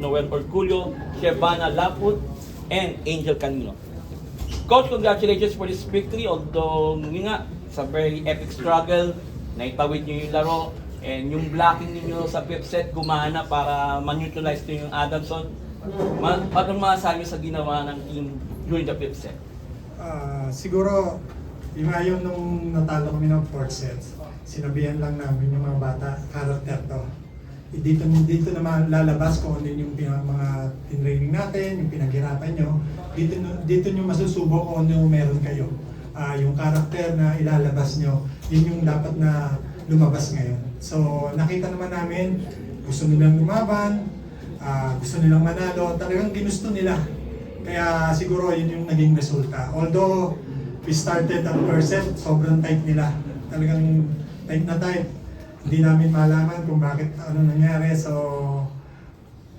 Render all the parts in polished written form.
Noel Orculio, Shevana Laput, and Angel Canino. Coach, congratulations for this victory. Although, yun nga, sa very epic struggle, naitawid nyo yung laro, and yung blocking ninyo sa fifth set, gumana para man-neutralize nyo yung Adamson. Paano masasabi sa ginawa ng team during the fifth set? Siguro, yung ngayon nung natalo kami ng fourth set, sinabihan lang namin yung mga bata, character to. Dito naman lalabas kung ano yung mga tinraining natin, yung pinaghirapan nyo. Dito nyo masusubok kung ano meron kayo. Yung character na ilalabas nyo, yun yung dapat na lumabas ngayon. So nakita naman namin, gusto nilang lumaban, gusto nilang manalo, talagang ginusto nila. Kaya siguro yun yung naging resulta. Although we started at first set, sobrang tight nila. Talagang tight na tight. Hindi namin malaman kung bakit ano nangyari. So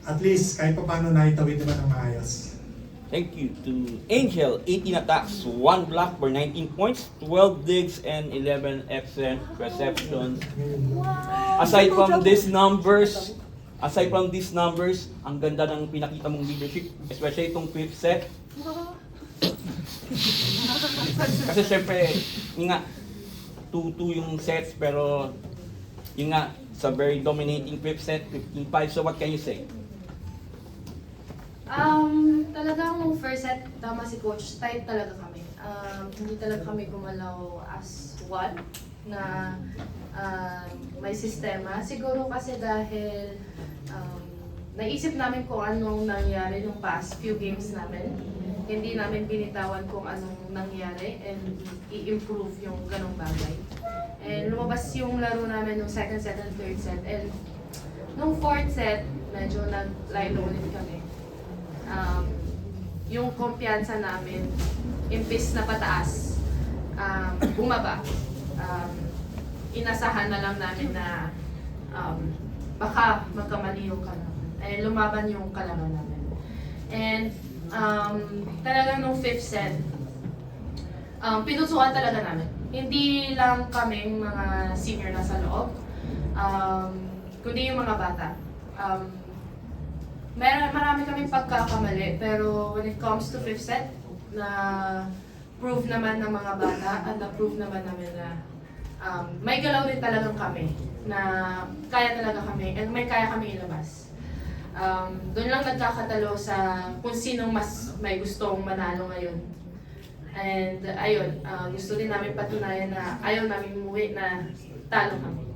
at least kahit pa paano naitawid naman ang maayos. Thank you to Angel, 18 attacks, 1 block for 19 points, 12 digs, and 11 excellent receptions. Aside from these numbers, ang ganda ng pinakita mong leadership, especially itong fifth set. Kasi syempre, yun nga, 2-2 yung sets, pero yun nga, sa very dominating fifth set, 15-5. So what can you say? Talagang nung first set, tama si Coach, tight talaga kami. Hindi talaga kami gumalaw as one na may sistema. Siguro kasi dahil naisip namin kung anong nangyari nung past few games namin. Hindi namin binitawan kung anong nangyari and i-improve yung ganong bagay. And lumabas yung laro namin nung second set and third set. And nung fourth set, medyo nag-lie low ulit kami. Yung kumpiyansa namin, imbis na pataas, bumaba. Inasahan na lang namin na baka magkamali yung kalaban. Lumaban yung kalaban namin. And talagang nung fifth set, pinusuan talaga namin. Hindi lang kaming mga senior na sa loob, kundi yung mga bata. Marami kaming pagkakamali, pero when it comes to fifth set, na prove naman ng mga bata at na-prove naman namin na may galaw din talagang kami, na kaya talaga kami, and may kaya kami ilabas. Doon lang nagkakatalo sa kung sinong mas may gustong manalo ngayon. And ayun, gusto din namin patunayan na ayaw namin umuwi na talo kami.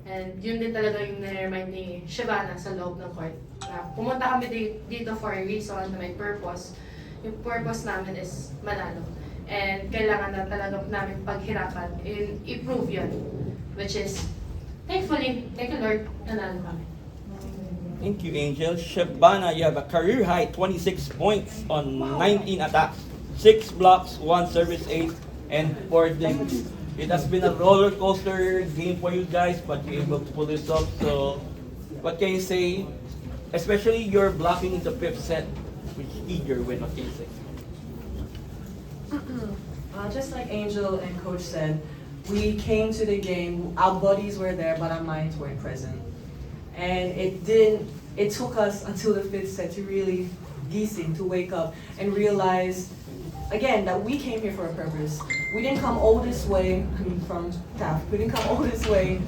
And yun din talaga yung nire-remind ni Shevana sa loob ng court. Pumunta kami dito for a reason na may purpose. Yung purpose namin is manalo. And kailangan na talaga namin paghirapan and i-prove yun. Which is, thankfully, thank you Lord, nanalo kami. Thank you, Angel. Shevana, you have a career high 26 points on 19 attacks, 6 blocks, 1 service ace, and 4 digs. It has been a roller coaster game for you guys, but you're able to pull this off. So, what can you say? Especially your blocking in the fifth set, which keyed your win. What can you say? Just like Angel and Coach said, we came to the game, our bodies were there, but our minds weren't present. And it took us until the fifth set to really gising, to wake up and realize, again, that we came here for a purpose. We didn't come all this way, from TAF, we didn't come all this way.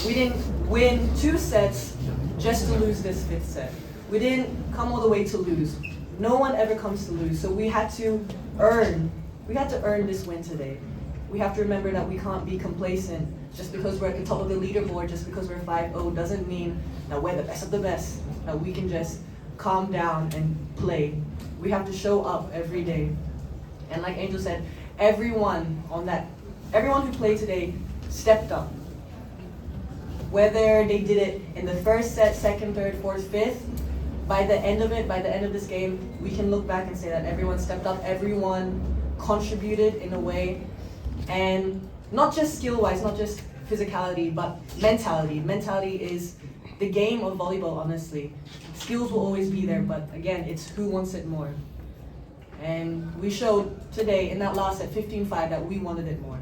We didn't win 2 sets just to lose this fifth set. We didn't come all the way to lose. No one ever comes to lose, so we had to earn this win today. We have to remember that we can't be complacent. Just because we're at the top of the leaderboard, just because we're 5-0, doesn't mean that we're the best of the best, that we can just calm down and play. We have to show up every day. And like Angel said, everyone who played today stepped up. Whether they did it in the first set, second, third, fourth, fifth, by the end of this game, we can look back and say that everyone stepped up, everyone contributed in a way, and not just skill-wise, not just physicality, but mentality. Mentality is the game of volleyball, honestly. Skills will always be there, but again, it's who wants it more. And we showed today in that last set, 15-5, that we wanted it more.